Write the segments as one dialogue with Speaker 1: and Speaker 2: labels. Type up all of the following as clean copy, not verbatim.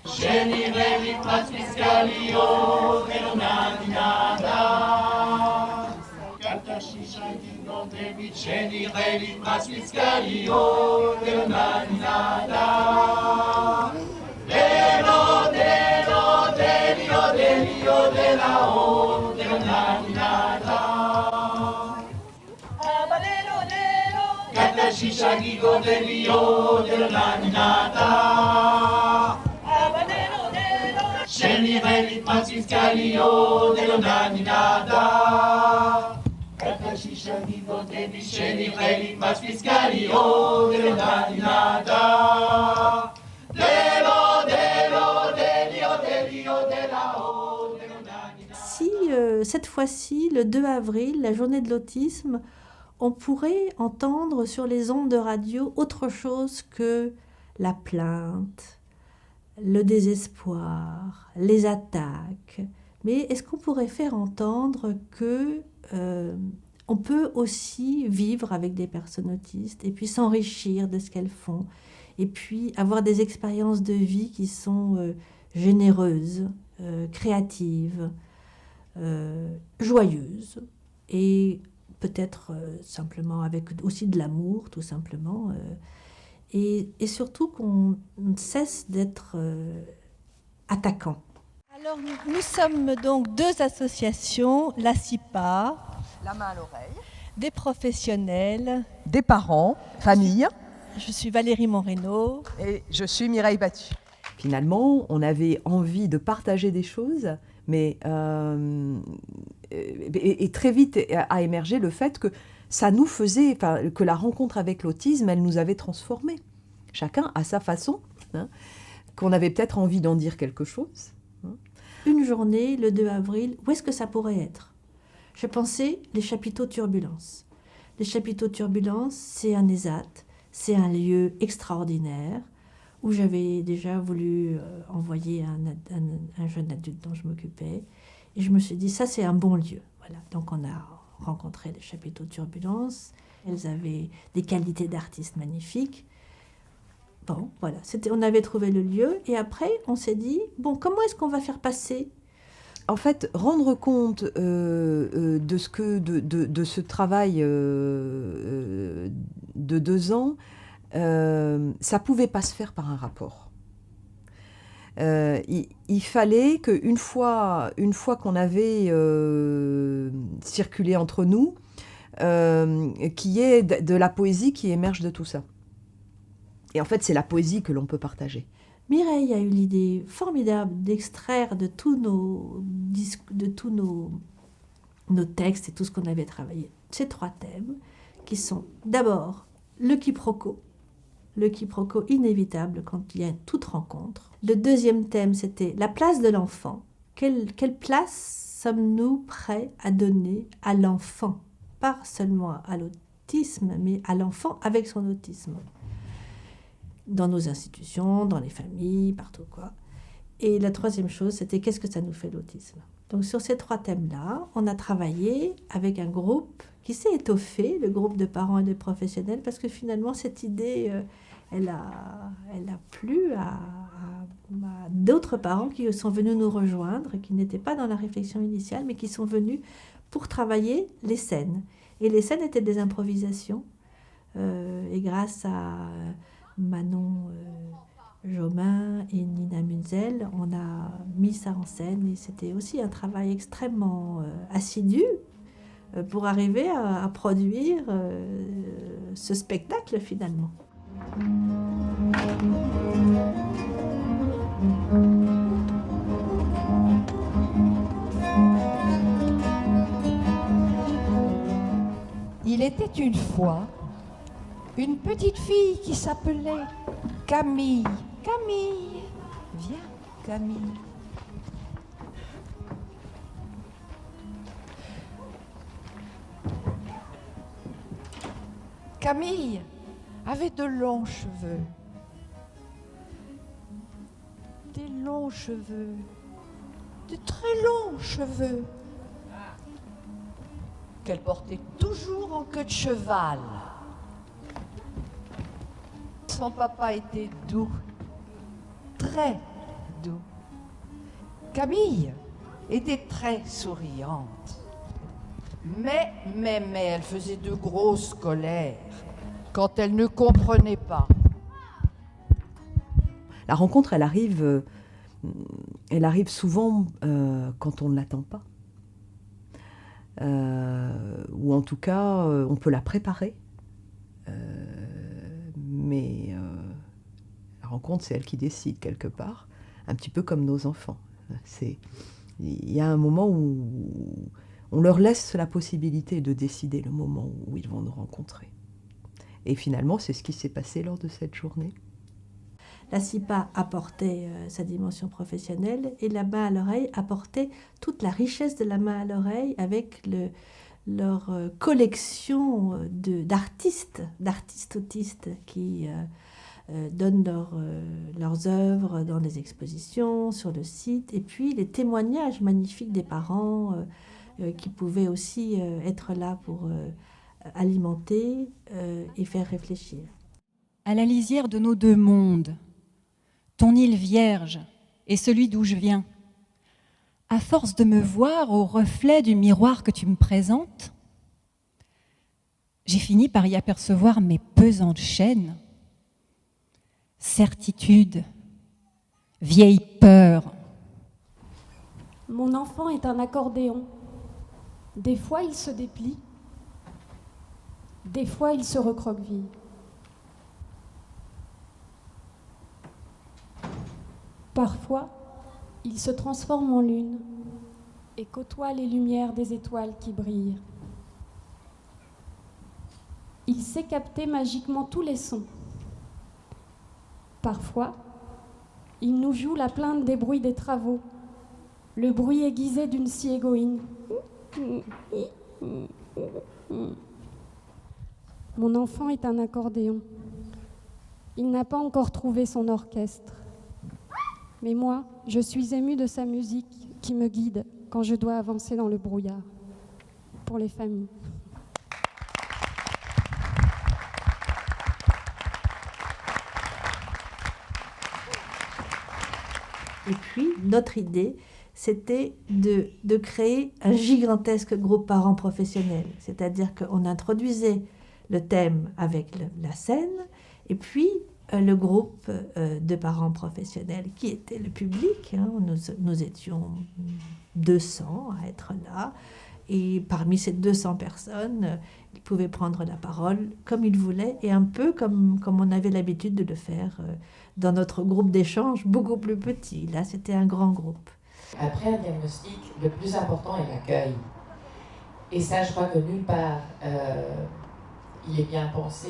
Speaker 1: Scegli veli pascalio che non ha di nada. Canta sciscia di non devi scegli veli pascalio che non ha di nada. Delo, delo, delio, delio, della o che non ha di nada. Canta sciscia di non devi o che non ha di nada. Scegli veli pascalio che non ha di nada. Canta sciscia di non devi scegli veli pascalio che non ha di nada.
Speaker 2: Si cette fois-ci, le 2 avril, la journée de l'autisme, on pourrait entendre sur les ondes de radio autre chose que la plainte, le désespoir, les attaques. Mais est-ce qu'on pourrait faire entendre que on peut aussi vivre avec des personnes autistes et puis s'enrichir de ce qu'elles font et puis avoir des expériences de vie qui sont généreuses, créatives, joyeuses et peut-être simplement avec aussi de l'amour, tout simplement. Et surtout qu'on cesse d'être attaquant. Alors nous sommes donc deux associations, la CIPA,
Speaker 3: la main à l'oreille,
Speaker 2: des professionnels,
Speaker 3: des parents, famille.
Speaker 2: Je suis Valérie Moreno.
Speaker 3: Et je suis Mireille Battu.
Speaker 4: Finalement, on avait envie de partager des choses, mais et très vite a émergé le fait que ça nous faisait, que la rencontre avec l'autisme, elle nous avait transformés. Chacun à sa façon, hein, qu'on avait peut-être envie d'en dire quelque chose. Hein.
Speaker 2: Une journée, le 2 avril, où est-ce que ça pourrait être ? Je pensais les chapiteaux Turbulence. Les chapiteaux Turbulence, c'est un ESAT, c'est un lieu extraordinaire où j'avais déjà voulu envoyer un jeune adulte dont je m'occupais. Et je me suis dit, ça c'est un bon lieu. Voilà. Donc on a rencontré les chapiteaux Turbulence. Elles avaient des qualités d'artistes magnifiques. Bon, voilà, on avait trouvé le lieu. Et après, on s'est dit, bon, comment est-ce qu'on va faire passer ?
Speaker 4: En fait, rendre compte de ce travail de 2 ans, ça ne pouvait pas se faire par un rapport. Il fallait qu'une fois qu'on avait circulé entre nous, qu'il y ait de la poésie qui émerge de tout ça. Et en fait, c'est la poésie que l'on peut partager.
Speaker 2: Mireille a eu l'idée formidable d'extraire de tous nos textes et tout ce qu'on avait travaillé, ces 3 thèmes, qui sont d'abord le quiproquo inévitable quand il y a toute rencontre. Le deuxième thème, c'était la place de l'enfant. Quelle place sommes-nous prêts à donner à l'enfant ? Pas seulement à l'autisme, mais à l'enfant avec son autisme. Dans nos institutions, dans les familles, partout quoi. Et la troisième chose, c'était qu'est-ce que ça nous fait l'autisme ? Donc sur ces 3 thèmes-là, on a travaillé avec un groupe qui s'est étoffé, le groupe de parents et de professionnels, parce que finalement cette idée, elle a plu à d'autres parents qui sont venus nous rejoindre, qui n'étaient pas dans la réflexion initiale, mais qui sont venus pour travailler les scènes. Et les scènes étaient des improvisations. Et grâce à Manon Jomain et Nina Munzel, on a mis ça en scène et c'était aussi un travail extrêmement assidu pour arriver à produire ce spectacle finalement.
Speaker 5: Il était une fois une petite fille qui s'appelait Camille. Camille, viens Camille. Camille avait de longs cheveux. Des longs cheveux. De très longs cheveux. Qu'elle portait toujours en queue de cheval. Son papa était doux, très doux. Camille était très souriante. Mais elle faisait de grosses colères quand elle ne comprenait pas.
Speaker 4: La rencontre, elle arrive souvent quand on ne l'attend pas. Ou en tout cas, on peut la préparer. Mais la rencontre, c'est elle qui décide quelque part, un petit peu comme nos enfants. Il y a un moment où on leur laisse la possibilité de décider le moment où ils vont nous rencontrer. Et finalement, c'est ce qui s'est passé lors de cette journée.
Speaker 2: La CIPA apportait sa dimension professionnelle et la main à l'oreille apportait toute la richesse de la main à l'oreille avec leur collection d'artistes autistes qui donnent leurs œuvres dans les expositions, sur le site, et puis les témoignages magnifiques des parents qui pouvaient aussi être là pour alimenter et faire réfléchir.
Speaker 6: À la lisière de nos deux mondes, ton île vierge et celui d'où je viens, à force de me voir au reflet du miroir que tu me présentes, j'ai fini par y apercevoir mes pesantes chaînes, certitude, vieille peur.
Speaker 7: Mon enfant est un accordéon. Des fois, il se déplie. Des fois, il se recroqueville. Parfois, il se transforme en lune et côtoie les lumières des étoiles qui brillent. Il sait capter magiquement tous les sons. Parfois, il nous joue la plainte des bruits des travaux, le bruit aiguisé d'une scie égoïne. Mon enfant est un accordéon. Il n'a pas encore trouvé son orchestre. Mais moi, je suis émue de sa musique qui me guide quand je dois avancer dans le brouillard. Pour les familles.
Speaker 2: Et puis, notre idée, c'était de créer un gigantesque groupe parents professionnels. C'est-à-dire qu'on introduisait le thème avec la scène, et puis le groupe de parents professionnels qui était le public. Nous étions 200 à être là. Et parmi ces 200 personnes, ils pouvaient prendre la parole comme ils voulaient et un peu comme on avait l'habitude de le faire dans notre groupe d'échange beaucoup plus petit. Là, c'était un grand groupe.
Speaker 8: Après un diagnostic, le plus important est l'accueil. Et ça, je crois que nulle part, il est bien pensé,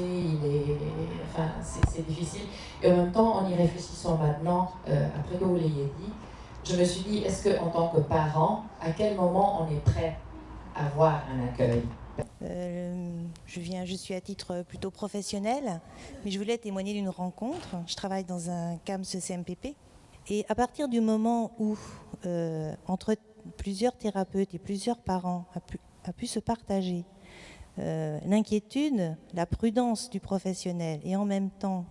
Speaker 8: c'est difficile. Et en même temps, en y réfléchissant maintenant, après que vous l'ayez dit, je me suis dit, est-ce qu'en tant que parent, à quel moment on est prêt à avoir un accueil ?
Speaker 9: Je suis à titre plutôt professionnel, mais je voulais témoigner d'une rencontre. Je travaille dans un CAMS CMPP. Et à partir du moment où, entre plusieurs thérapeutes et plusieurs parents, a pu se partager l'inquiétude, la prudence du professionnel et en même temps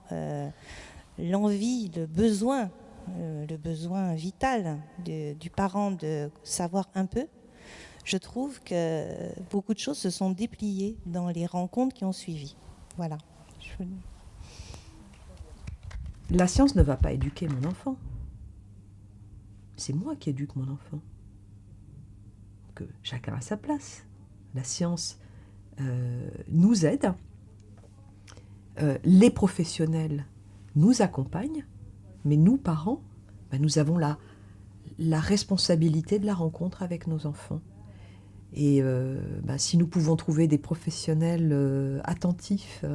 Speaker 9: l'envie, le besoin vital du parent de savoir un peu, je trouve que beaucoup de choses se sont dépliées dans les rencontres qui ont suivi. Voilà.
Speaker 4: La science ne va pas éduquer mon enfant. C'est moi qui éduque mon enfant. Que chacun a sa place. La science nous aide. Les professionnels nous accompagnent. Mais nous, parents, nous avons la responsabilité de la rencontre avec nos enfants. Et si nous pouvons trouver des professionnels attentifs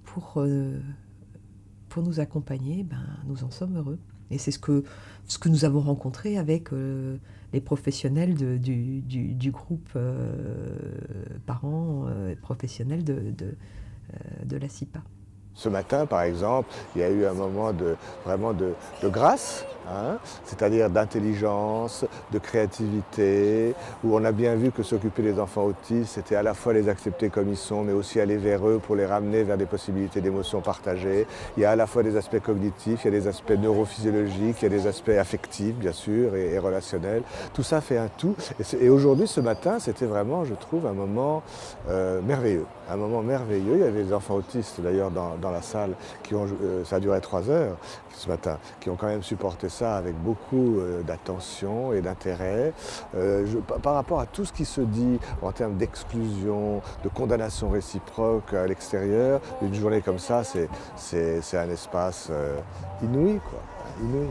Speaker 4: pour nous accompagner, nous en sommes heureux. Et c'est ce que nous avons rencontré avec les professionnels du groupe parents professionnels de la CIPA.
Speaker 10: Ce matin, par exemple, il y a eu un moment vraiment de grâce, hein, c'est-à-dire d'intelligence, de créativité, où on a bien vu que s'occuper des enfants autistes, c'était à la fois les accepter comme ils sont, mais aussi aller vers eux pour les ramener vers des possibilités d'émotions partagées. Il y a à la fois des aspects cognitifs, il y a des aspects neurophysiologiques, il y a des aspects affectifs, bien sûr, et relationnels. Tout ça fait un tout. Et aujourd'hui, ce matin, c'était vraiment, je trouve, un moment merveilleux. Un moment merveilleux. Il y avait des enfants autistes, d'ailleurs, dans la salle, ça a duré 3 heures ce matin, qui ont quand même supporté ça avec beaucoup d'attention et d'intérêt. Par rapport à tout ce qui se dit en termes d'exclusion, de condamnation réciproque à l'extérieur, une journée comme ça, c'est un espace inouï, quoi. Inouï.